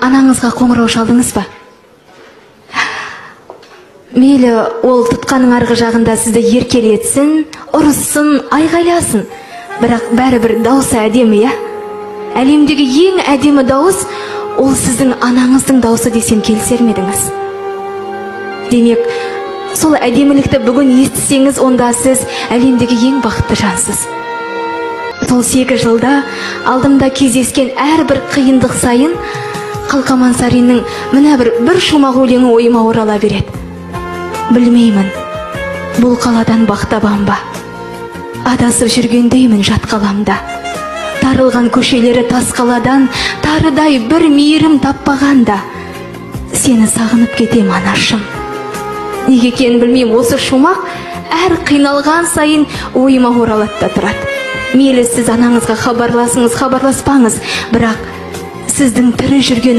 анаңызға қоңырау шалдыңыз ба? Мейлі ол тұтқаның арғы жағында сізді еркелетсін, ұрыссын, айғайласын. Бірақ бәрібір дауысы әдемі, я? Әлемдегі ең әдемі дауыс ол сіздің анаңыздың дауысы десем келісер медіңіз? Демек, сол әдемілікті бүгін естісеңіз, онда сіз әлемдегі ең бақытты жансыз. Сол 8 жылда алдымда кездескен әрбір қиындық сайын Қалқаман Сариннің мына бір шумақ өлеңі ойыма орала береді. Білмеймін, бұл қаладан бақ табам ба? Адасып жүргендеймін жат қаламда. Тарылған көшелері тас қаладан тарыдай бір мейірім таппағанда. Сені сағынып кетем, анашым. Неге екенін білмеймін, осы шумақ әр қиналған сайын ойыма оралады да тұрады. Мейлі сіз анаңызға хабарласыңыз, хабарласпаңыз, бірақ сіздің тірі жүрген